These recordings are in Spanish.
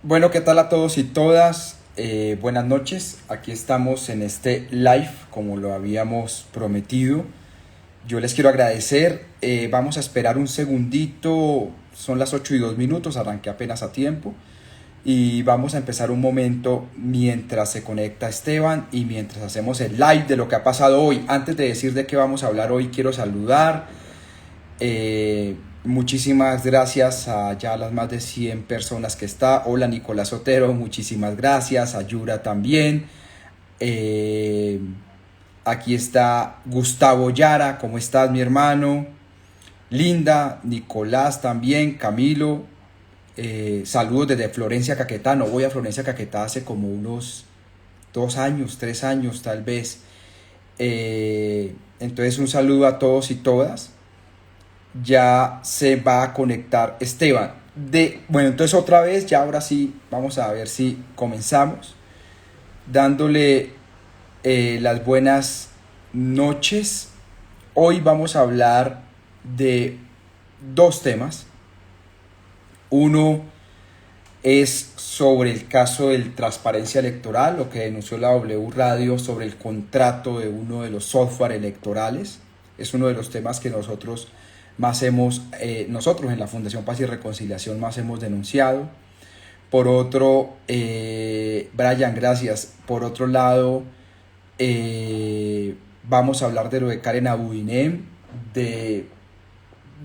Bueno, ¿qué tal a todos y todas? Buenas noches. Aquí estamos en este live, como lo habíamos prometido. Yo les quiero agradecer. Vamos a esperar un segundito. Son las 8:02. Arranqué apenas a tiempo. Y vamos a empezar un momento mientras se conecta Esteban y mientras hacemos el live de lo que ha pasado hoy. Antes de decir de qué vamos a hablar hoy, quiero saludar. Muchísimas gracias a ya las más de 100 personas que está. Hola Nicolás Otero, muchísimas gracias. A Yura también. Eh, Aquí está Gustavo Yara, ¿cómo estás mi hermano? Linda, Nicolás también, Camilo. Saludos desde Florencia Caquetá. No voy a Florencia Caquetá hace como unos 2 años, 3 años tal vez. Entonces un saludo a todos y todas. Ya se va a conectar Esteban. Bueno, entonces otra vez, ya ahora sí, vamos a ver si comenzamos dándole las buenas noches. Hoy vamos a hablar de dos temas. Uno es sobre el caso de transparencia electoral, lo que denunció la W Radio sobre el contrato de uno de los software electorales. Es uno de los temas que nosotros nosotros en la Fundación Paz y Reconciliación más hemos denunciado. Por otro, Brian, gracias. Por otro lado, vamos a hablar de lo de Karen Abudinem, de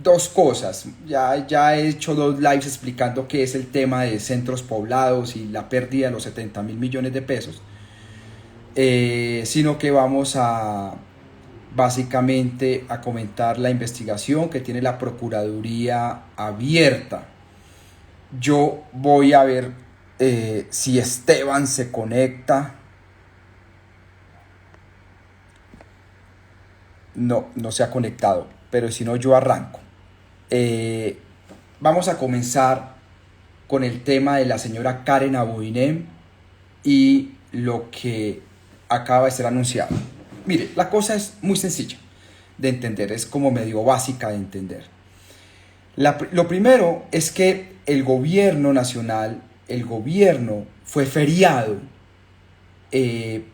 dos cosas. Ya he hecho 2 lives explicando qué es el tema de centros poblados y la pérdida de los 70.000 millones de pesos. Sino que vamos a básicamente a comentar la investigación que tiene la Procuraduría abierta. Yo voy a ver si Esteban se conecta. No se ha conectado, pero si no yo arranco. Vamos a comenzar con el tema de la señora Karen Abudinem y lo que acaba de ser anunciado. Mire, la cosa es muy sencilla de entender, es como medio básica de entender. Lo primero es que el gobierno nacional, el gobierno fue feriado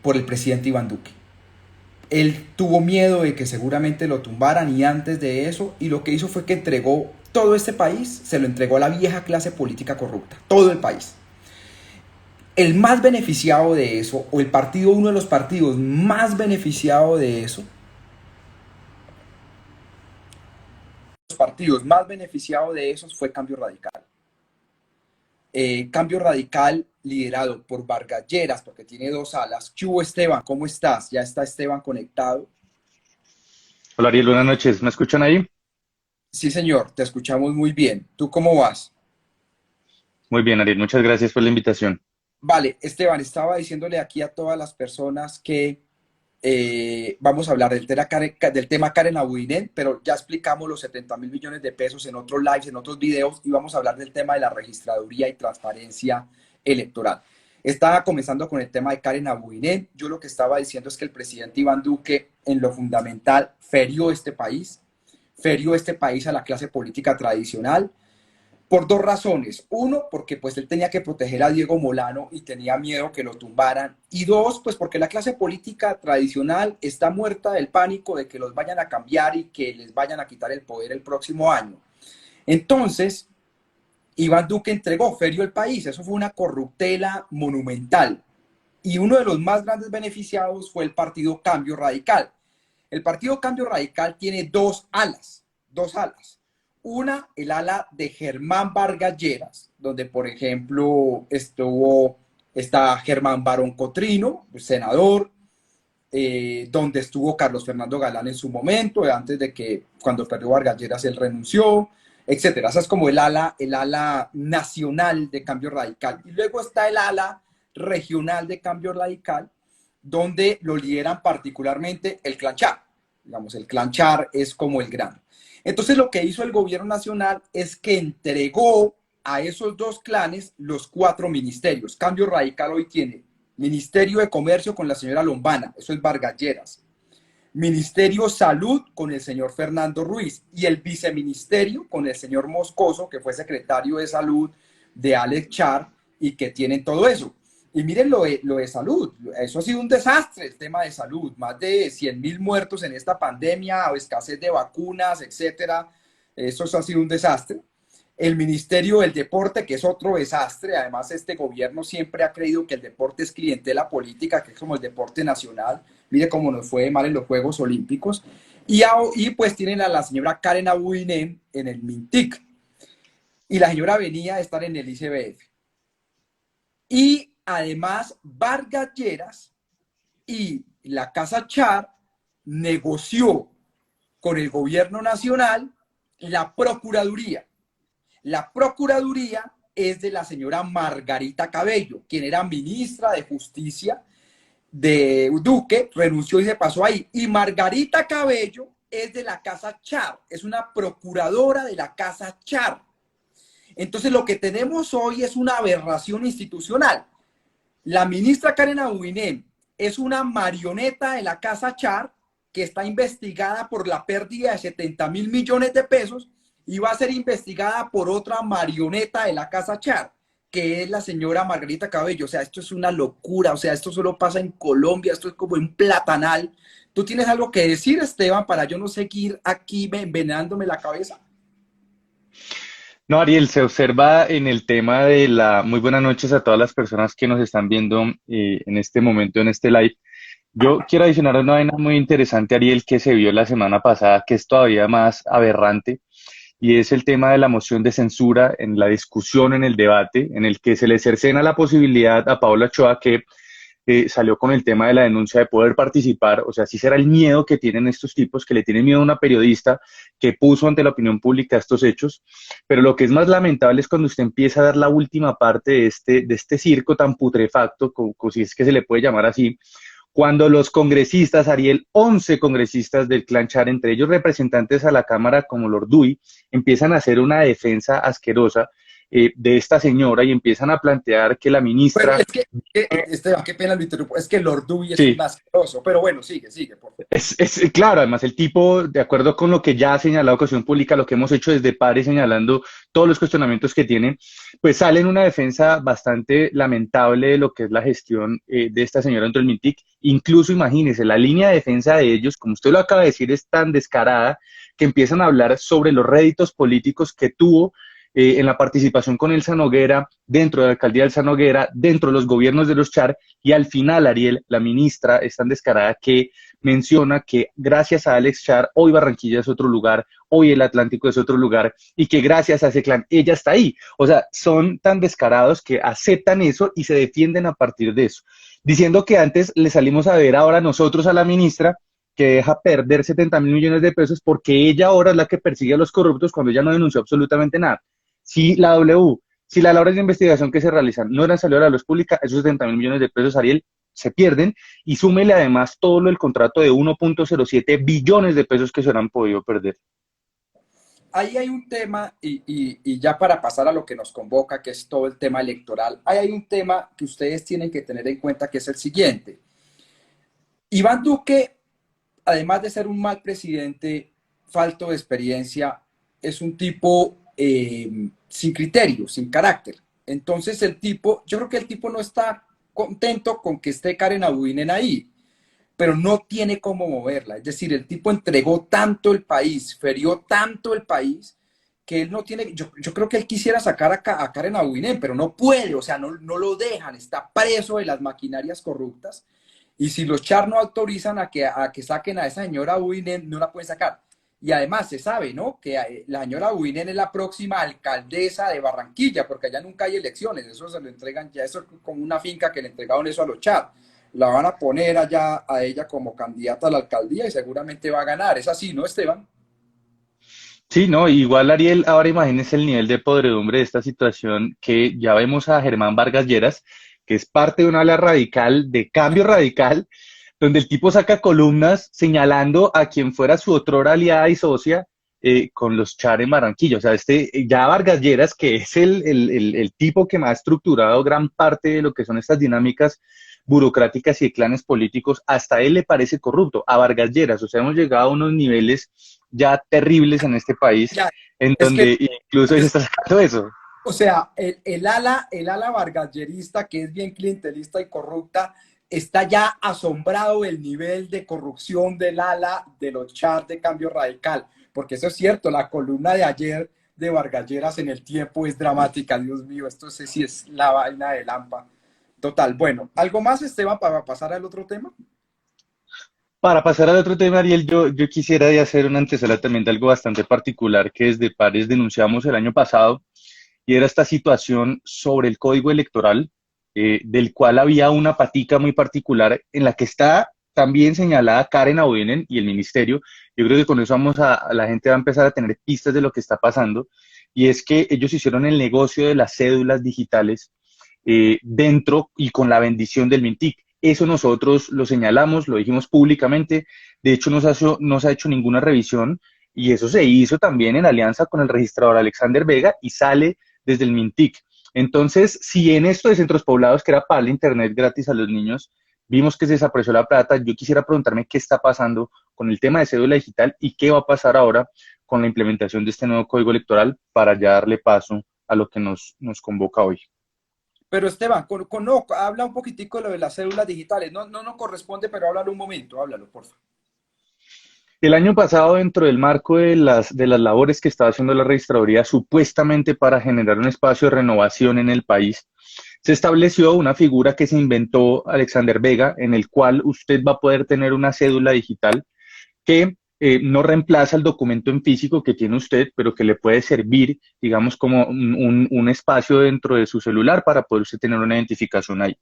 por el presidente Iván Duque. Él tuvo miedo de que seguramente lo tumbaran y antes de eso, y lo que hizo fue que entregó todo este país, se lo entregó a la vieja clase política corrupta, todo el país. El más beneficiado de eso, o uno de los partidos más beneficiados de eso, fue Cambio Radical. Cambio Radical liderado por Vargas Lleras, porque tiene 2 alas. ¿Qué hubo, Esteban? ¿Cómo estás? ¿Ya está Esteban conectado? Hola Ariel, buenas noches. ¿Me escuchan ahí? Sí, señor, te escuchamos muy bien. ¿Tú cómo vas? Muy bien, Ariel, muchas gracias por la invitación. Vale, Esteban, estaba diciéndole aquí a todas las personas que vamos a hablar del tema Karen Abudinem, pero ya explicamos los 70.000 millones de pesos en otros lives, en otros videos, y vamos a hablar del tema de la registraduría y transparencia electoral. Estaba comenzando con el tema de Karen Abudinem. Yo lo que estaba diciendo es que el presidente Iván Duque, en lo fundamental, ferió este país a la clase política tradicional, por 2 razones. Uno, porque pues él tenía que proteger a Diego Molano y tenía miedo que lo tumbaran. Y dos, pues porque la clase política tradicional está muerta del pánico de que los vayan a cambiar y que les vayan a quitar el poder el próximo año. Entonces, Iván Duque ferió el país. Eso fue una corruptela monumental. Y uno de los más grandes beneficiados fue el partido Cambio Radical. El partido Cambio Radical tiene 2 alas. Una, el ala de Germán Vargas Lleras, donde por ejemplo está Germán Barón Cotrino, senador, donde estuvo Carlos Fernando Galán en su momento, antes de que cuando perdió Vargas Lleras él renunció, etcétera. Esa es como el ala nacional de Cambio Radical. Y luego está el ala regional de Cambio Radical, donde lo lideran particularmente el Clan Char. Digamos, el Clan Char es como el gran. Entonces lo que hizo el gobierno nacional es que entregó a esos 2 clanes los 4 ministerios. Cambio Radical hoy tiene Ministerio de Comercio con la señora Lombana, eso es Vargas Lleras. Ministerio Salud con el señor Fernando Ruiz y el viceministerio con el señor Moscoso, que fue secretario de Salud de Alex Char, y que tienen todo eso. Y miren lo de salud, eso ha sido un desastre, el tema de salud, más de 100.000 muertos en esta pandemia, o escasez de vacunas, etcétera, eso ha sido un desastre. El Ministerio del Deporte, que es otro desastre, además este gobierno siempre ha creído que el deporte es clientela política, que es como el deporte nacional, mire cómo nos fue mal en los Juegos Olímpicos, y pues tienen a la señora Karen Abouinen en el MINTIC, y la señora venía a estar en el ICBF. Y además Vargas Lleras y la Casa Char negoció con el gobierno nacional la Procuraduría. La Procuraduría es de la señora Margarita Cabello, quien era ministra de Justicia de Duque, renunció y se pasó ahí. Y Margarita Cabello es de la Casa Char, es una procuradora de la Casa Char. Entonces lo que tenemos hoy es una aberración institucional. La ministra Karen Abouinen es una marioneta de la Casa Char que está investigada por la pérdida de 70.000 millones de pesos y va a ser investigada por otra marioneta de la Casa Char, que es la señora Margarita Cabello. O sea, esto es una locura, o sea, esto solo pasa en Colombia, esto es como un platanal. ¿Tú tienes algo que decir, Esteban, para yo no seguir aquí envenenándome la cabeza? No, Ariel, se observa en el tema de la... Muy buenas noches a todas las personas que nos están viendo en este momento, en este live. Yo quiero adicionar una vaina muy interesante, Ariel, que se vio la semana pasada, que es todavía más aberrante, y es el tema de la moción de censura en la discusión, en el debate, en el que se le cercena la posibilidad a Paula Ochoa, que salió con el tema de la denuncia de poder participar. O sea, sí será el miedo que tienen estos tipos, que le tienen miedo a una periodista que puso ante la opinión pública estos hechos. Pero lo que es más lamentable es cuando usted empieza a dar la última parte de este circo tan putrefacto, como si es que se le puede llamar así, cuando los congresistas, Ariel, 11 congresistas del Clan Char, entre ellos representantes a la Cámara como Lord Dewey, empiezan a hacer una defensa asquerosa de esta señora y empiezan a plantear que la Pero ministra... es que, Esteban, qué pena lo interrumpo, es que Lord Dewey es un Sí, asqueroso, pero bueno, sigue, por favor. claro, además el tipo, de acuerdo con lo que ya ha señalado Cuestión Pública, lo que hemos hecho desde PARE señalando todos los cuestionamientos que tiene, pues sale en una defensa bastante lamentable de lo que es la gestión de esta señora dentro del MINTIC. Incluso imagínese, la línea de defensa de ellos, como usted lo acaba de decir, es tan descarada que empiezan a hablar sobre los réditos políticos que tuvo en la participación con Elsa Noguera, dentro de la alcaldía de Elsa Noguera, dentro de los gobiernos de los Char, y al final, Ariel, la ministra, es tan descarada que menciona que gracias a Alex Char, hoy Barranquilla es otro lugar, hoy el Atlántico es otro lugar, y que gracias a ese clan, ella está ahí. O sea, son tan descarados que aceptan eso y se defienden a partir de eso, diciendo que antes le salimos a ver ahora nosotros a la ministra, que deja perder 70.000 millones de pesos porque ella ahora es la que persigue a los corruptos cuando ella no denunció absolutamente nada. Si la W, si las labores de investigación que se realizan no eran salido a la luz pública, esos 70.000 millones de pesos, Ariel, se pierden, y súmele además todo lo del contrato de 1.07 billones de pesos que se han podido perder. Ahí hay un tema, y ya para pasar a lo que nos convoca, que es todo el tema electoral, ahí hay un tema que ustedes tienen que tener en cuenta, que es el siguiente. Iván Duque, además de ser un mal presidente, falto de experiencia, es un tipo sin criterio, sin carácter. Entonces yo creo que el tipo no está contento con que esté Karen Abouinen ahí, pero no tiene cómo moverla. Es decir, el tipo entregó tanto el país, ferió tanto el país, que él no tiene, yo creo que él quisiera sacar a Karen Abouinen, pero no puede, o sea, no lo dejan, está preso de las maquinarias corruptas. Y si los char no autorizan a que saquen a esa señora Abouinen, no la pueden sacar. Y además se sabe, ¿no? Que la señora Abouinen es la próxima alcaldesa de Barranquilla, porque allá nunca hay elecciones, eso se lo entregan, ya eso es como una finca que le entregaron eso a los char. La van a poner allá a ella como candidata a la alcaldía y seguramente va a ganar. Es así, ¿no, Esteban? Sí, no, igual Ariel, ahora imagínese el nivel de podredumbre de esta situación, que ya vemos a Germán Vargas Lleras, que es parte de una ala radical, de cambio radical, donde el tipo saca columnas señalando a quien fuera su otrora aliada y socia con los Char en Barranquilla. O sea, ya Vargas Lleras, que es el tipo que más ha estructurado gran parte de lo que son estas dinámicas burocráticas y de clanes políticos, hasta él le parece corrupto, a Vargas Lleras. O sea, hemos llegado a unos niveles ya terribles en este país, Ya, en es que donde incluso se está sacando eso. O sea, el ala vargallerista, que es bien clientelista y corrupta, está ya asombrado del nivel de corrupción del ala de los chats de Cambio Radical. Porque eso es cierto, la columna de ayer de Vargalleras en El Tiempo es dramática. Dios mío, esto sé si es la vaina de Lampa. Total, bueno, ¿algo más, Esteban, para pasar al otro tema? Para pasar al otro tema, Ariel, yo quisiera de hacer una antesala también de algo bastante particular que desde Pares denunciamos el año pasado, y era esta situación sobre el código electoral, del cual había una patica muy particular en la que está también señalada Karen Abudinen y el ministerio. Yo creo que con eso la gente va a empezar a tener pistas de lo que está pasando, y es que ellos hicieron el negocio de las cédulas digitales dentro y con la bendición del Mintic. Eso nosotros lo señalamos, lo dijimos públicamente, de hecho no se ha hecho ninguna revisión, y eso se hizo también en alianza con el registrador Alexander Vega y sale desde el Mintic. Entonces, si en esto de centros poblados, que era para el internet gratis a los niños, vimos que se desapareció la plata, yo quisiera preguntarme qué está pasando con el tema de cédula digital y qué va a pasar ahora con la implementación de este nuevo código electoral para ya darle paso a lo que nos convoca hoy. Pero Esteban, no, habla un poquitico de lo de las cédulas digitales. No, no nos corresponde, pero háblalo un momento, háblalo, por favor. El año pasado, dentro del marco de las labores que estaba haciendo la registraduría, supuestamente para generar un espacio de renovación en el país, se estableció una figura que se inventó Alexander Vega, en el cual usted va a poder tener una cédula digital que no reemplaza el documento en físico que tiene usted, pero que le puede servir, digamos, como un espacio dentro de su celular para poder usted tener una identificación ahí.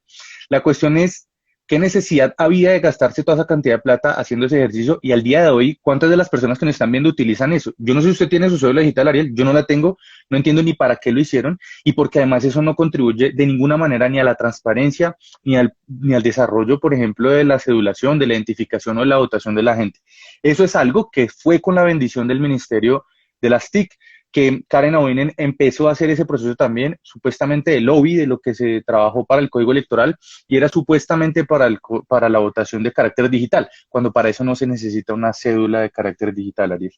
La cuestión es, ¿qué necesidad había de gastarse toda esa cantidad de plata haciendo ese ejercicio? Y al día de hoy, ¿cuántas de las personas que nos están viendo utilizan eso? Yo no sé si usted tiene su cédula digital, Ariel, yo no la tengo, no entiendo ni para qué lo hicieron, y porque además eso no contribuye de ninguna manera ni a la transparencia, ni al desarrollo, por ejemplo, de la cedulación, de la identificación o de la votación de la gente. Eso es algo que fue con la bendición del Ministerio de las TIC, que Karen Abudinen empezó a hacer ese proceso también, supuestamente de lobby de lo que se trabajó para el Código Electoral, y era supuestamente para la votación de carácter digital, cuando para eso no se necesita una cédula de carácter digital, Ariel.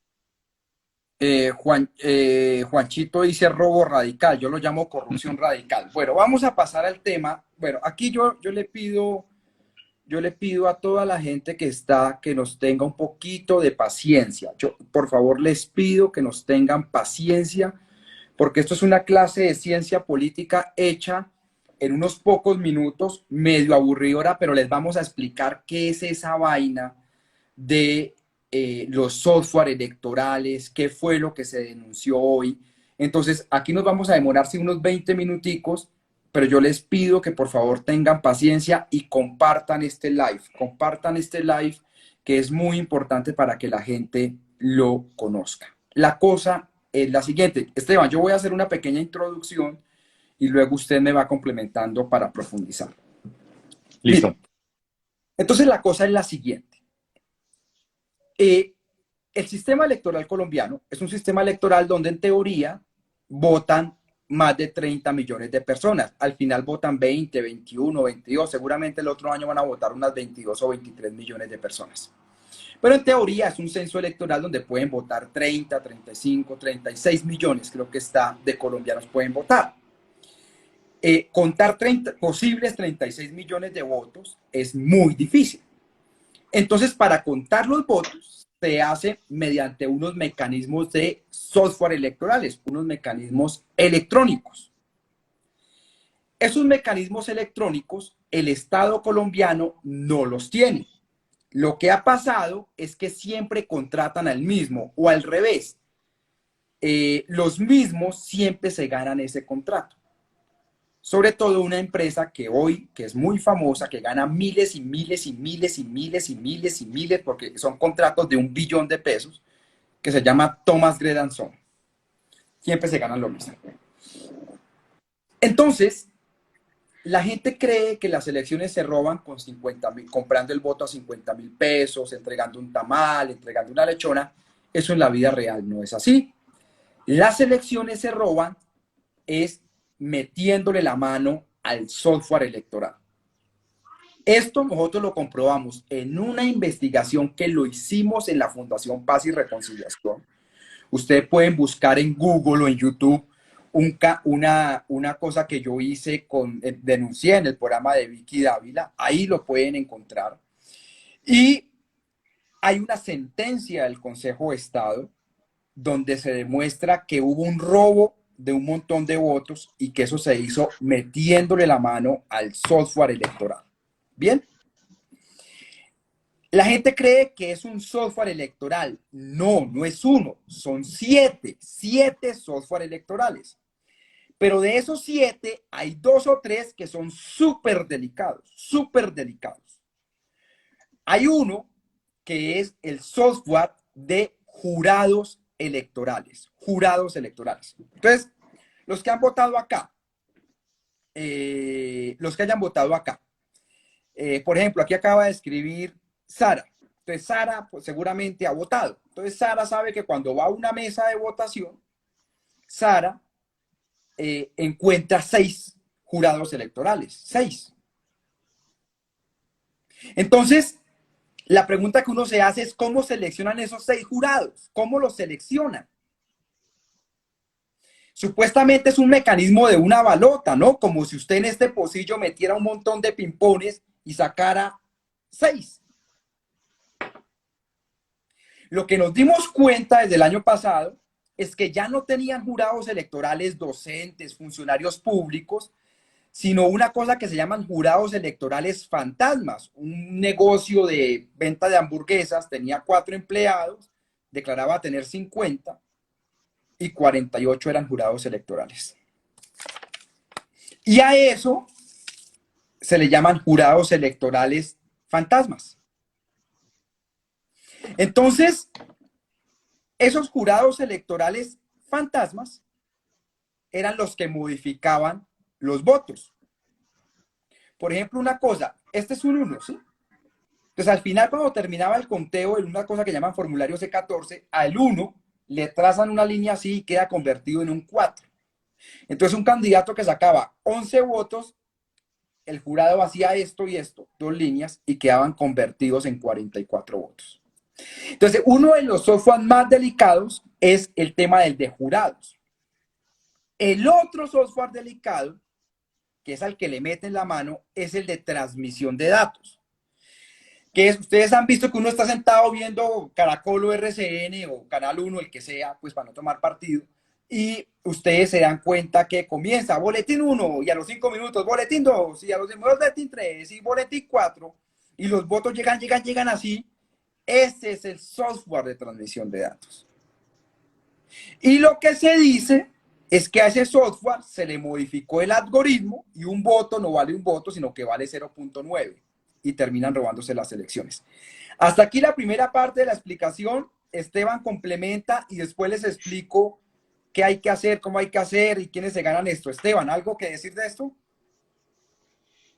Juanchito dice robo radical, yo lo llamo corrupción radical. Bueno, vamos a pasar al tema. Bueno, aquí yo le pido a toda la gente que está que nos tenga un poquito de paciencia. Yo, por favor, les pido que nos tengan paciencia, porque esto es una clase de ciencia política hecha en unos pocos minutos, medio aburridora, pero les vamos a explicar qué es esa vaina de los software electorales, qué fue lo que se denunció hoy. Entonces, aquí nos vamos a demorar sí, unos 20 minuticos, pero yo les pido que por favor tengan paciencia y compartan este live que es muy importante para que la gente lo conozca. La cosa es la siguiente. Esteban, yo voy a hacer una pequeña introducción y luego usted me va complementando para profundizar. Listo. Mire, entonces la cosa es la siguiente. Eh, el sistema electoral colombiano es un sistema electoral donde en teoría votan más de 30 millones de personas. Al final votan 20, 21, 22. Seguramente el otro año van a votar unas 22 o 23 millones de personas. Pero en teoría es un censo electoral donde pueden votar 30, 35, 36 millones, creo que está, de colombianos pueden votar. Contar posibles 36 millones de votos es muy difícil. Entonces, para contar los votos, se hace mediante unos mecanismos de software electorales, unos mecanismos electrónicos. Esos mecanismos electrónicos, el Estado colombiano no los tiene. Lo que ha pasado es que siempre contratan al mismo, o al revés. Los mismos siempre se ganan ese contrato. Sobre todo una empresa que hoy, que es muy famosa, que gana miles y miles y miles y miles y miles y miles, porque son contratos de 1 billón de pesos, que se llama Thomas Gredon Son. Siempre se ganan lo mismo. Entonces, la gente cree que las elecciones se roban con 50,000, comprando el voto a 50,000 pesos, entregando un tamal, entregando una lechona. Eso en la vida real no es así. Las elecciones se roban es metiéndole la mano al software electoral. Esto nosotros lo comprobamos en una investigación que lo hicimos en la Fundación Paz y Reconciliación. Ustedes pueden buscar en Google o en YouTube una cosa que yo hice denuncié en el programa de Vicky Dávila, ahí lo pueden encontrar. Y hay una sentencia del Consejo de Estado donde se demuestra que hubo un robo de un montón de votos y que eso se hizo metiéndole la mano al software electoral. Bien. La gente cree que es un software electoral. No, no es uno, son siete software electorales. Pero de esos 7 hay 2 o 3 que son súper delicados, súper delicados. Hay uno que es el software de jurados electorales, jurados electorales. Entonces, los que han votado acá, los que hayan votado acá, por ejemplo, aquí acaba de escribir Sara. Entonces, Sara pues, seguramente ha votado. Entonces, Sara sabe que cuando va a una mesa de votación, Sara encuentra 6 jurados electorales. 6. Entonces, la pregunta que uno se hace es ¿cómo seleccionan esos 6 jurados? ¿Cómo los seleccionan? Supuestamente es un mecanismo de una balota, ¿no? Como si usted en este pocillo metiera un montón de pimpones y sacara 6. Lo que nos dimos cuenta desde el año pasado es que ya no tenían jurados electorales docentes, funcionarios públicos, sino una cosa que se llaman jurados electorales fantasmas. Un negocio de venta de hamburguesas tenía 4 empleados, declaraba tener 50 y 48 eran jurados electorales. Y a eso se le llaman jurados electorales fantasmas. Entonces, esos jurados electorales fantasmas eran los que modificaban los votos. Por ejemplo, una cosa, este es un 1, ¿sí? Entonces, al final, cuando terminaba el conteo, en una cosa que llaman formulario C14, al 1 le trazan una línea así y queda convertido en un 4. Entonces, un candidato que sacaba 11 votos, el jurado hacía esto y esto, 2 líneas, y quedaban convertidos en 44 votos. Entonces, uno de los softwares más delicados es el tema del de jurados. El otro software delicado, que es al que le meten la mano, es el de transmisión de datos. Que es, ustedes han visto que uno está sentado viendo Caracol o RCN o Canal 1, el que sea, pues para no tomar partido, y ustedes se dan cuenta que comienza boletín 1 y a los 5 minutos boletín 2 y a los demás boletín 3 y boletín 4 y los votos llegan así. Ese es el software de transmisión de datos. Y lo que se dice es que a ese software se le modificó el algoritmo y un voto no vale un voto, sino que vale 0.9 y terminan robándose las elecciones. Hasta aquí la primera parte de la explicación. Esteban complementa y después les explico qué hay que hacer, cómo hay que hacer y quiénes se ganan esto. Esteban, ¿algo que decir de esto?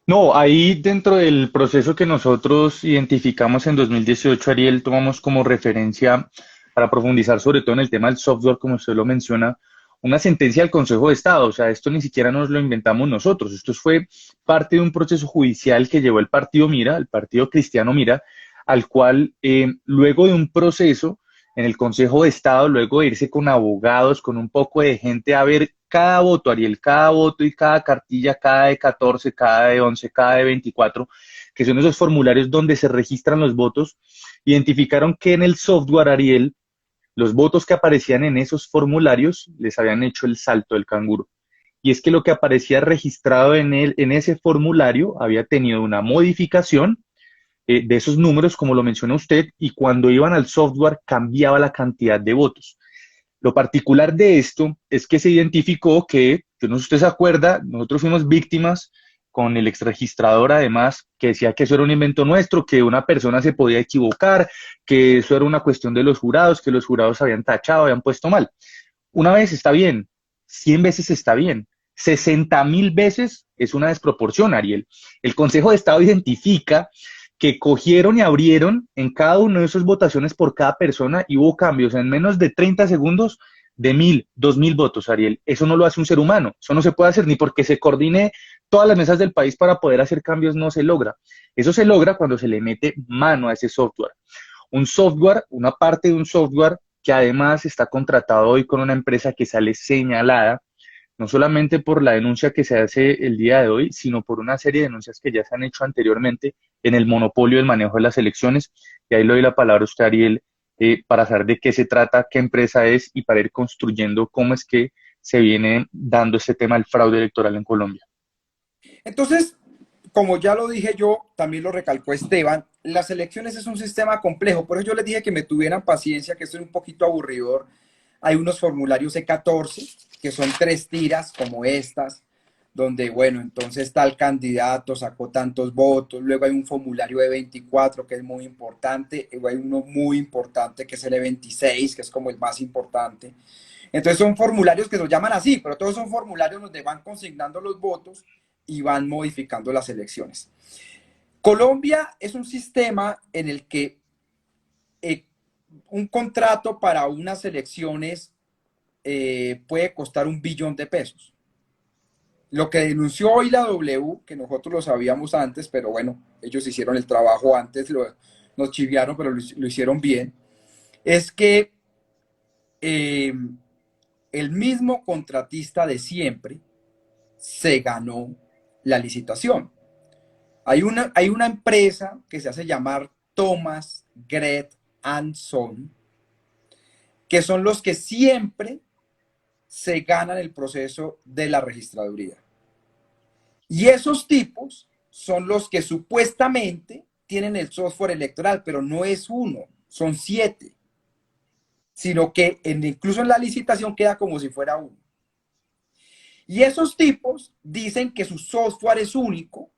No, ahí dentro del proceso que nosotros identificamos en 2018, Ariel, tomamos como referencia para profundizar sobre todo en el tema del software, como usted lo menciona, una sentencia del Consejo de Estado. O sea, esto ni siquiera nos lo inventamos nosotros. Esto fue parte de un proceso judicial que llevó el partido Mira, el partido Cristiano Mira, al cual luego de un proceso en el Consejo de Estado, luego de irse con abogados, con un poco de gente a ver cada voto, Ariel, cada voto y cada cartilla, cada de 14, cada de 11, cada de 24, que son esos formularios donde se registran los votos, identificaron que en el software, Ariel, los votos que aparecían en esos formularios les habían hecho el salto del canguro. Y es que lo que aparecía registrado en ese formulario había tenido una modificación de esos números, como lo menciona usted, y cuando iban al software cambiaba la cantidad de votos. Lo particular de esto es que se identificó que, yo no sé si usted se acuerda, nosotros fuimos víctimas con el exregistrador además, que decía que eso era un invento nuestro, que una persona se podía equivocar, que eso era una cuestión de los jurados, que los jurados habían tachado, habían puesto mal. Una vez está bien, 100 veces está bien, 60.000 veces es una desproporción, Ariel. El Consejo de Estado identifica que cogieron y abrieron en cada una de esas votaciones por cada persona y hubo cambios en menos de 30 segundos de 1.000, 2.000 votos, Ariel. Eso no lo hace un ser humano, eso no se puede hacer ni porque se coordine todas las mesas del país para poder hacer cambios, no se logra. Eso se logra cuando se le mete mano a ese software. Un software, una parte de un software que además está contratado hoy con una empresa que sale señalada no solamente por la denuncia que se hace el día de hoy, sino por una serie de denuncias que ya se han hecho anteriormente en el monopolio del manejo de las elecciones. Y ahí le doy la palabra a usted, Ariel, para saber de qué se trata, qué empresa es y para ir construyendo cómo es que se viene dando este tema del fraude electoral en Colombia. Entonces, como ya lo dije yo, también lo recalcó Esteban, las elecciones es un sistema complejo, por eso yo les dije que me tuvieran paciencia, que esto es un poquito aburridor. Hay unos formularios E14, que son 3 tiras como estas, donde, bueno, entonces tal candidato sacó tantos votos, luego hay un formulario E24 que es muy importante, luego hay uno muy importante que es el E26, que es como el más importante. Entonces son formularios que los llaman así, pero todos son formularios donde van consignando los votos y van modificando las elecciones. Colombia es un sistema en el que un contrato para unas elecciones puede costar 1 billón de pesos. Lo que denunció hoy la W, que nosotros lo sabíamos antes, pero bueno, ellos hicieron el trabajo antes, nos chiviaron, pero lo hicieron bien, es que el mismo contratista de siempre se ganó la licitación. Hay una empresa que se hace llamar Thomas, Gret Son, que son los que siempre se ganan el proceso de la registraduría. Y esos tipos son los que supuestamente tienen el software electoral, pero no es uno, son 7, sino que incluso en la licitación queda como si fuera uno. Y esos tipos dicen que su software es único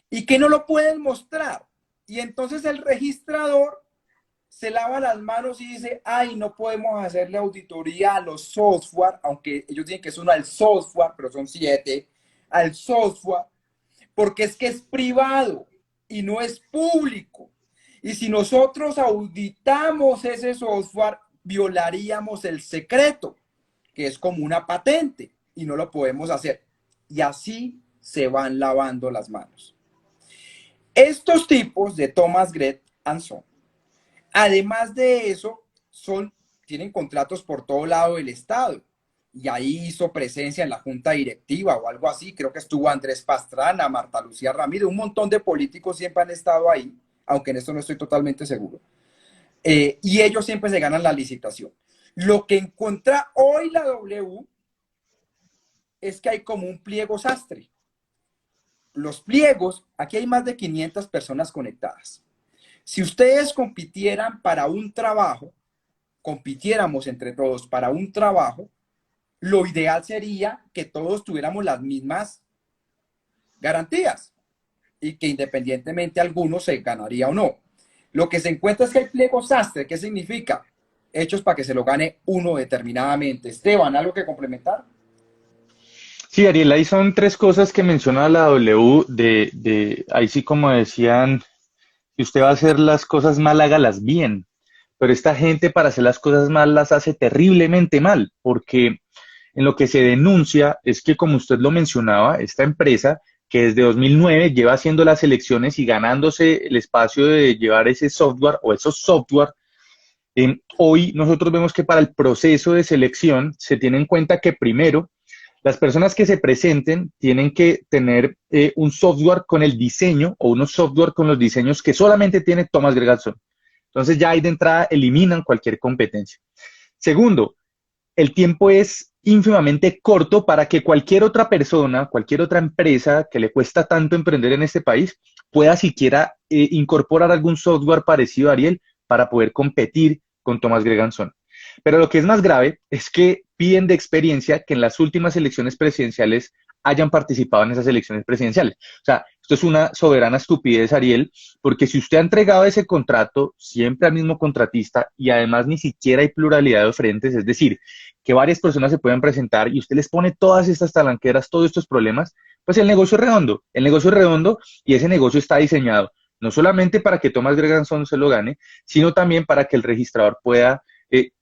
y que no lo pueden mostrar. Y entonces el registrador se lava las manos y dice, ay, no podemos hacerle auditoría a los software, aunque ellos dicen que es uno al software, pero son 7, al software, porque es que es privado y no es público. Y si nosotros auditamos ese software, violaríamos el secreto, que es como una patente, y no lo podemos hacer. Y así se van lavando las manos. Estos tipos de Thomas, Gret Son, además de eso, tienen contratos por todo lado del Estado. Y ahí hizo presencia en la junta directiva o algo así. Creo que estuvo Andrés Pastrana, Marta Lucía Ramírez, un montón de políticos siempre han estado ahí, aunque en esto no estoy totalmente seguro. Y ellos siempre se ganan la licitación. Lo que encuentra hoy la W es que hay como un pliego sastre. Los pliegos, aquí hay más de 500 personas conectadas. Si ustedes compitieran para un trabajo, compitiéramos entre todos para un trabajo, lo ideal sería que todos tuviéramos las mismas garantías y que independientemente alguno se ganaría o no. Lo que se encuentra es que hay pliego sastre. ¿Qué significa? Hechos para que se lo gane uno determinadamente. Esteban, ¿algo que complementar? Sí, Ariel, ahí son 3 cosas que menciona la W ahí sí como decían, si usted va a hacer las cosas mal, hágalas bien. Pero esta gente para hacer las cosas mal las hace terriblemente mal, porque en lo que se denuncia es que, como usted lo mencionaba, esta empresa que desde 2009 lleva haciendo las elecciones y ganándose el espacio de llevar ese software o esos software, hoy nosotros vemos que para el proceso de selección se tiene en cuenta que primero las personas que se presenten tienen que tener un software con el diseño o unos software con los diseños que solamente tiene Thomas Gregalson. Entonces ya ahí de entrada eliminan cualquier competencia. Segundo, el tiempo es ínfimamente corto para que cualquier otra persona, cualquier otra empresa que le cuesta tanto emprender en este país, pueda siquiera incorporar algún software parecido a Ariel para poder competir con Thomas Greganson. Pero lo que es más grave es que piden de experiencia que en las últimas elecciones presidenciales hayan participado en esas elecciones presidenciales. O sea, esto es una soberana estupidez, Ariel, porque si usted ha entregado ese contrato siempre al mismo contratista y además ni siquiera hay pluralidad de frentes, es decir, que varias personas se puedan presentar y usted les pone todas estas talanqueras, todos estos problemas, pues el negocio es redondo y ese negocio está diseñado no solamente para que Thomas Greganson se lo gane, sino también para que el registrador pueda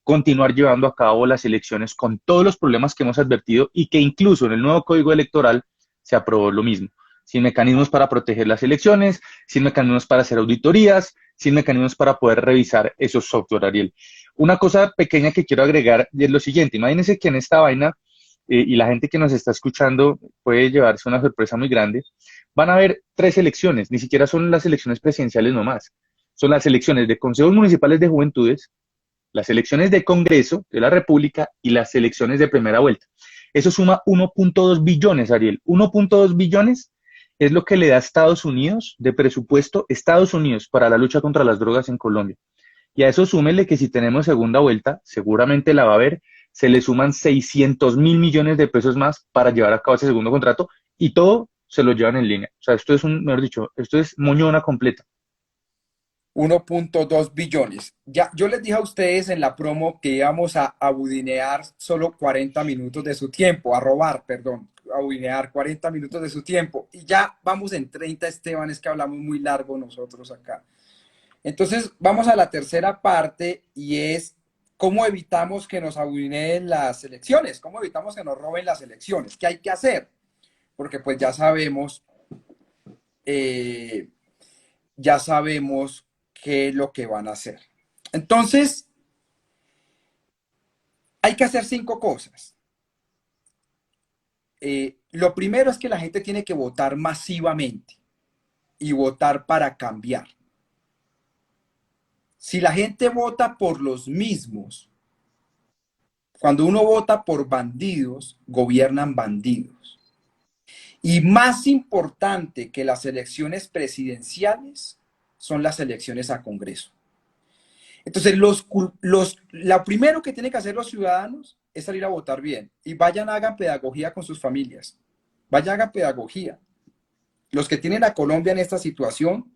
continuar llevando a cabo las elecciones con todos los problemas que hemos advertido y que incluso en el nuevo código electoral se aprobó lo mismo, sin mecanismos para proteger las elecciones, sin mecanismos para hacer auditorías, sin mecanismos para poder revisar esos software, Ariel. Una cosa pequeña que quiero agregar es lo siguiente, imagínense que en esta vaina y la gente que nos está escuchando puede llevarse una sorpresa muy grande. Van a haber tres elecciones, ni siquiera son las elecciones presidenciales nomás. Son las elecciones de consejos municipales de juventudes, las elecciones de Congreso de la República y las elecciones de primera vuelta. Eso suma 1.2 billones, Ariel. 1.2 billones es lo que le da Estados Unidos de presupuesto, Estados Unidos, para la lucha contra las drogas en Colombia. Y a eso súmele que si tenemos segunda vuelta, seguramente la va a haber, se le suman 600.000 millones de pesos más para llevar a cabo ese segundo contrato y todo se lo llevan en línea. O sea, esto es mejor dicho, esto es moñona completa. 1.2 billones. Ya, yo les dije a ustedes en la promo que íbamos a abudinear solo 40 minutos de su tiempo, a robar, perdón, abudinear 40 minutos de su tiempo. Y ya vamos en 30, Esteban, es que hablamos muy largo nosotros acá. Entonces, vamos a la tercera parte y es cómo evitamos que nos abudineen las elecciones, cómo evitamos que nos roben las elecciones, qué hay que hacer, porque pues eh, ya sabemos qué es lo que van a hacer. Entonces, hay que hacer 5 cosas. Lo primero es que la gente tiene que votar masivamente y votar para cambiar. Si la gente vota por los mismos, cuando uno vota por bandidos, gobiernan bandidos. Y más importante que las elecciones presidenciales son las elecciones a Congreso. Entonces, lo primero que tienen que hacer los ciudadanos es salir a votar bien. Y vayan, hagan pedagogía con sus familias. Vayan, hagan pedagogía. Los que tienen a Colombia en esta situación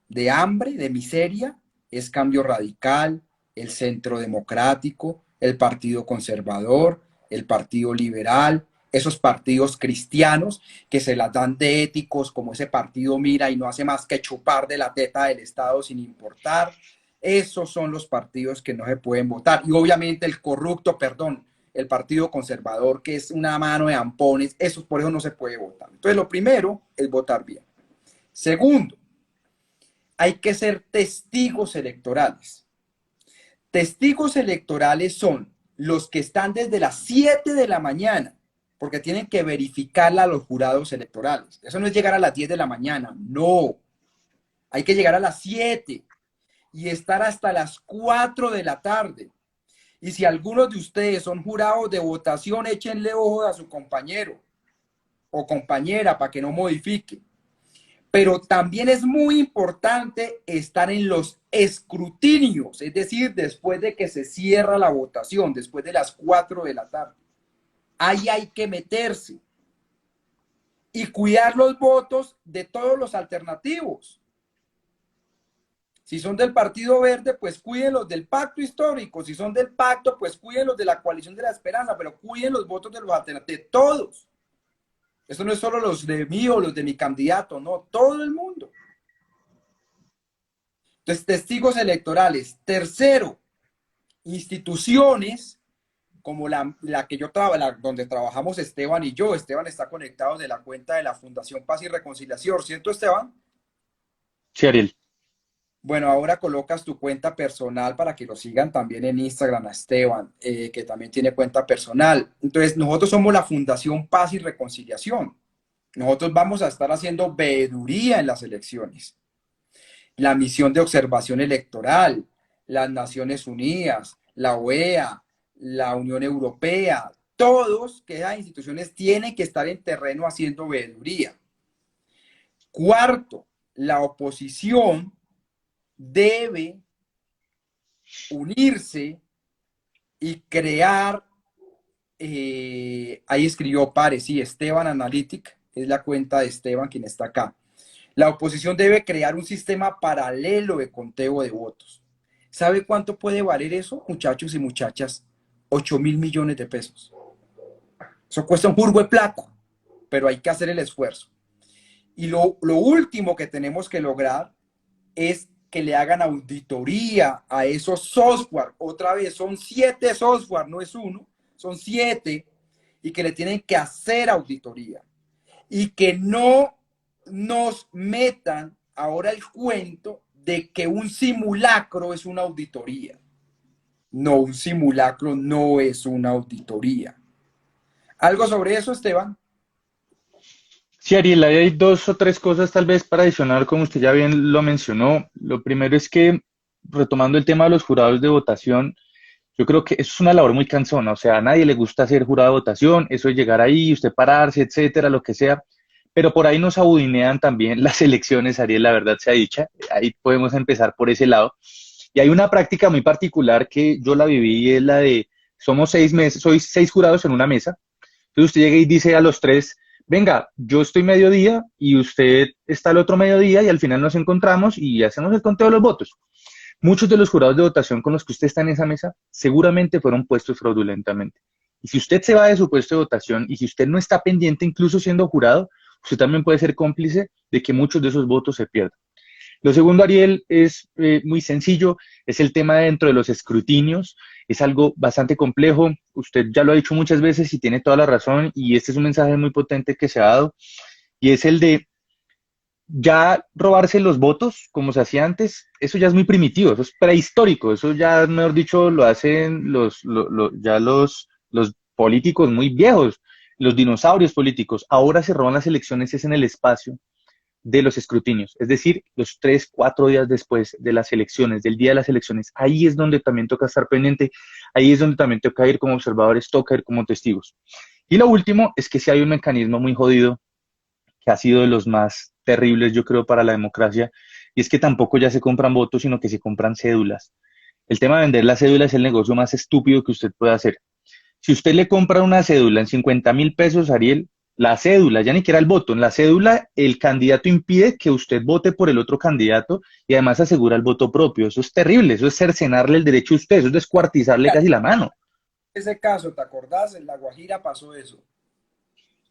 de hambre, de miseria, es Cambio Radical, el Centro Democrático, el Partido Conservador, el Partido Liberal, esos partidos cristianos que se las dan de éticos, como ese partido Mira y no hace más que chupar de la teta del Estado sin importar. Esos son los partidos que no se pueden votar. Y obviamente el corrupto, perdón, el Partido Conservador, que es una mano de ampones, eso por eso no se puede votar. Entonces, lo primero es votar bien. Segundo, hay que ser testigos electorales. Testigos electorales son los que están desde las 7 de la mañana, porque tienen que verificarla a los jurados electorales. Eso no es llegar a las 10 de la mañana, no. Hay que llegar a las 7 y estar hasta las 4 de la tarde. Y si algunos de ustedes son jurados de votación, échenle ojo a su compañero o compañera para que no modifique. Pero también es muy importante estar en los escrutinios, es decir, después de que se cierra la votación, después de las 4 de la tarde. Ahí hay que meterse y cuidar los votos de todos los alternativos. Si son del Partido Verde, pues cuiden los del pacto histórico. Si son del pacto, pues cuiden los de la coalición de la esperanza, pero cuiden los votos de los alternativos, de todos. Eso no es solo los de mí o los de mi candidato, no, todo el mundo. Entonces, testigos electorales. Tercero, instituciones como la que yo trabajo, donde trabajamos Esteban y yo. Esteban está conectado de la cuenta de la Fundación Paz y Reconciliación, ¿cierto, Esteban? Sí, Ariel. Bueno, ahora colocas tu cuenta personal para que lo sigan también en Instagram a Esteban, que también tiene cuenta personal. Entonces, nosotros somos la Fundación Paz y Reconciliación. Nosotros vamos a estar haciendo veeduría en las elecciones. La misión de observación electoral, las Naciones Unidas, la OEA, la Unión Europea, todos que esas instituciones tienen que estar en terreno haciendo veeduría. Cuarto, la oposición debe unirse y crear, ahí escribió Pare, sí, Esteban Analytic, es la cuenta de Esteban quien está acá. La oposición debe crear un sistema paralelo de conteo de votos. ¿Sabe cuánto puede valer eso, muchachos y muchachas? 8.000 millones de pesos. Eso cuesta un jurgo de plata, pero hay que hacer el esfuerzo. Y lo último que tenemos que lograr es que le hagan auditoría a esos software. Otra vez, son 7 software, no es uno, son 7, y que le tienen que hacer auditoría. Y que no nos metan ahora el cuento de que un simulacro es una auditoría. No, un simulacro no es una auditoría. ¿Algo sobre eso, Esteban? Sí, Ariel, ahí hay dos o tres cosas tal vez para adicionar, como usted ya bien lo mencionó. Lo primero es que, retomando el tema de los jurados de votación, yo creo que eso es una labor muy cansona, o sea, a nadie le gusta ser jurado de votación, eso de llegar ahí, usted pararse, etcétera, lo que sea, pero por ahí nos abudinean también las elecciones, Ariel, la verdad sea dicha, ahí podemos empezar por ese lado. Y hay una práctica muy particular que yo la viví, y es la de, somos 6 meses, soy 6 jurados en una mesa, entonces usted llega y dice a los tres, venga, yo estoy mediodía y usted está al otro mediodía y al final nos encontramos y hacemos el conteo de los votos. Muchos de los jurados de votación con los que usted está en esa mesa seguramente fueron puestos fraudulentamente. Y si usted se va de su puesto de votación y si usted no está pendiente, incluso siendo jurado, usted también puede ser cómplice de que muchos de esos votos se pierdan. Lo segundo, Ariel, es muy sencillo, es el tema dentro de los escrutinios, es algo bastante complejo, usted ya lo ha dicho muchas veces y tiene toda la razón, y este es un mensaje muy potente que se ha dado, y es el de ya robarse los votos, como se hacía antes, eso ya es muy primitivo, eso es prehistórico, eso ya, mejor dicho, lo hacen ya los políticos muy viejos, los dinosaurios políticos. Ahora se roban las elecciones es en el espacio de los escrutinios, es decir, los 3, 4 días después de las elecciones, del día de las elecciones. Ahí es donde también toca estar pendiente, ahí es donde también toca ir como observadores, toca ir como testigos. Y lo último es que si hay un mecanismo muy jodido que ha sido de los más terribles, yo creo, para la democracia, y es que tampoco ya se compran votos, sino que se compran cédulas. El tema de vender la cédula es el negocio más estúpido que usted puede hacer. Si usted le compra una cédula en 50.000 pesos, Ariel, la cédula, ya ni siquiera el voto, en la cédula el candidato impide que usted vote por el otro candidato y además asegura el voto propio. Eso es terrible, eso es cercenarle el derecho a usted, eso es descuartizarle casi la mano. Ese caso, ¿te acordás? En La Guajira pasó eso.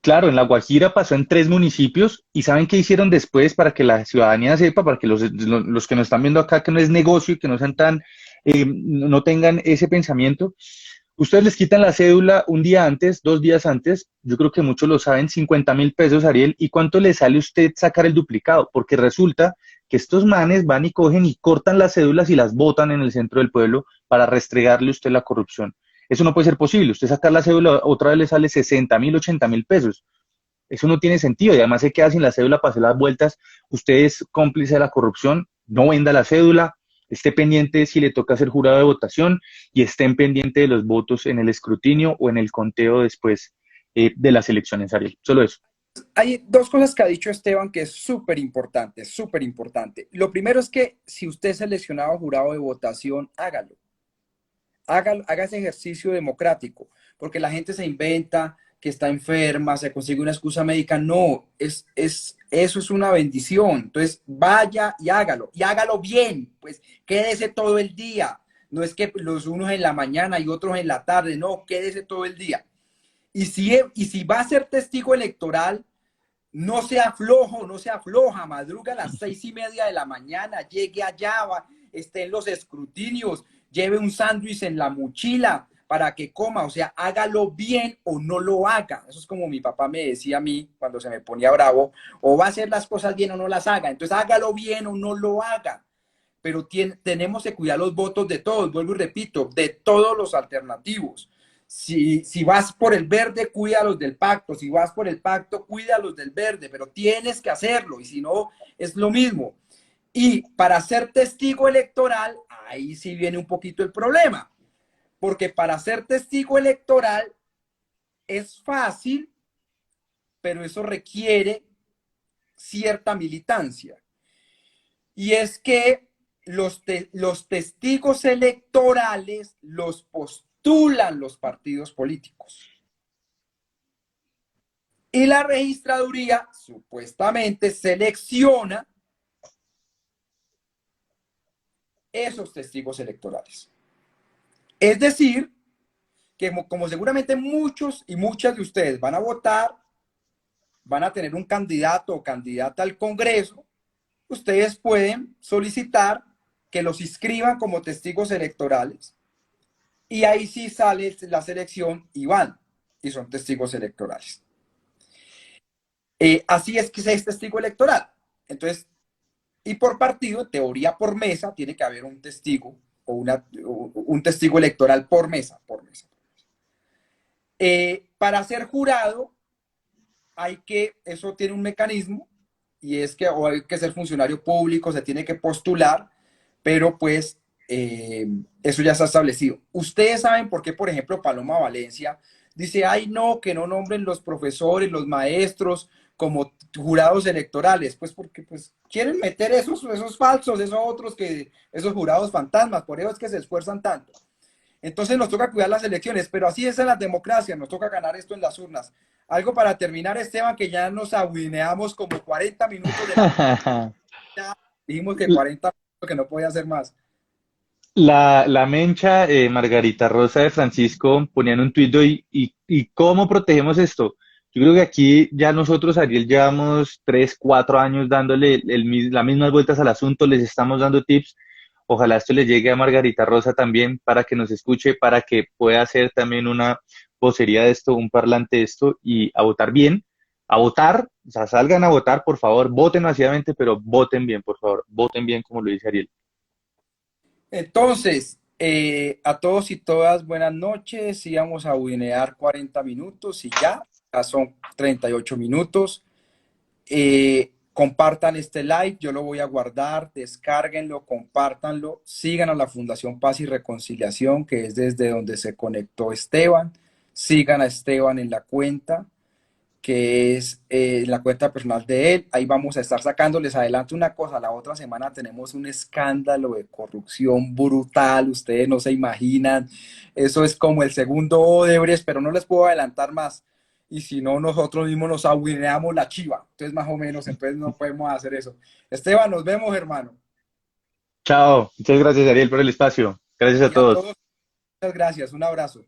Claro, en La Guajira pasó en 3 municipios y ¿saben qué hicieron después para que la ciudadanía sepa, para que los que nos están viendo acá, que no es negocio y que no sean tan, no tengan ese pensamiento? Ustedes les quitan la cédula un día antes, 2 días antes, yo creo que muchos lo saben, 50.000 pesos, Ariel, ¿y cuánto le sale a usted sacar el duplicado? Porque resulta que estos manes van y cogen y cortan las cédulas y las botan en el centro del pueblo para restregarle a usted la corrupción. Eso no puede ser posible. Usted sacar la cédula, otra vez le sale 60.000, 80.000 pesos. Eso no tiene sentido y además se queda sin la cédula para hacer las vueltas. Usted es cómplice de la corrupción, no venda la cédula, esté pendiente si le toca ser jurado de votación y estén pendiente de los votos en el escrutinio o en el conteo después de las elecciones, Ariel. Solo eso. Hay dos cosas que ha dicho Esteban que es súper importante, súper importante. Lo primero es que si usted es seleccionado jurado de votación, hágalo. Haga ese ejercicio democrático, porque la gente se inventa que está enferma, se consigue una excusa médica. No, eso es una bendición. Entonces, vaya y hágalo bien, pues quédese todo el día. No es que los unos en la mañana y otros en la tarde, no, quédese todo el día. Y si va a ser testigo electoral, no sea flojo, no sea floja, madruga a las 6:30 de la mañana, llegue allá, esté en los escrutinios, lleve un sándwich en la mochila para que coma, o sea, hágalo bien o no lo haga. Eso es como mi papá me decía a mí cuando se me ponía bravo, o va a hacer las cosas bien o no las haga, entonces hágalo bien o no lo haga. Pero tenemos que cuidar los votos de todos, vuelvo y repito, de todos los alternativos. Si vas por el verde, cuida a los del pacto. Si vas por el pacto, cuida a los del verde, pero tienes que hacerlo y si no, es lo mismo. Y para ser testigo electoral, ahí sí viene un poquito el problema, porque para ser testigo electoral es fácil, pero eso requiere cierta militancia. Y es que los testigos electorales los postulan los partidos políticos. Y la registraduría supuestamente selecciona esos testigos electorales. Es decir, que como seguramente muchos y muchas de ustedes van a votar, van a tener un candidato o candidata al Congreso, ustedes pueden solicitar que los inscriban como testigos electorales y ahí sí sale la selección y van y son testigos electorales. Así es que se es testigo electoral. Entonces, y por partido, en teoría por mesa, tiene que haber un testigo o un testigo electoral por mesa, por mesa. para ser jurado eso tiene un mecanismo, y es que o hay que ser funcionario público, se tiene que postular, pero pues eso ya está establecido. Ustedes saben por qué, por ejemplo, Paloma Valencia dice, ay no, que no nombren los profesores, los maestros como jurados electorales, pues porque pues quieren meter esos falsos, esos jurados fantasmas, por eso es que se esfuerzan tanto. Entonces nos toca cuidar las elecciones, pero así es en la democracia, nos toca ganar esto en las urnas. Algo para terminar, Esteban, que ya nos aguineamos como 40 minutos de la... Ya dijimos que 40 minutos, que no podía hacer más. La mencha, Margarita Rosa de Francisco, ponían un tuit hoy, y ¿cómo protegemos esto? Yo creo que aquí ya nosotros, Ariel, llevamos 3, 4 años dándole las mismas vueltas al asunto, les estamos dando tips. Ojalá esto le llegue a Margarita Rosa también para que nos escuche, para que pueda hacer también una vocería de esto, un parlante de esto y a votar bien, a votar, o sea, salgan a votar, por favor, voten masivamente, pero voten bien, por favor, voten bien como lo dice Ariel. Entonces, a todos y todas, buenas noches. Íbamos a winear 40 minutos y ya son 38 minutos. Compartan este live, yo lo voy a guardar, descárguenlo, compártanlo, sigan a la Fundación Paz y Reconciliación, que es desde donde se conectó Esteban. Sigan a Esteban en la cuenta, que es la cuenta personal de él. Ahí vamos a estar sacando, les adelanto una cosa, la otra semana tenemos un escándalo de corrupción brutal, ustedes no se imaginan, eso es como el segundo Odebrecht, pero no les puedo adelantar más. Y si no, nosotros mismos nos aguineamos la chiva. Entonces, más o menos, entonces no podemos hacer eso. Esteban, nos vemos, hermano. Chao, muchas gracias Ariel por el espacio. Gracias a Y a todos. todos, muchas gracias. Un abrazo.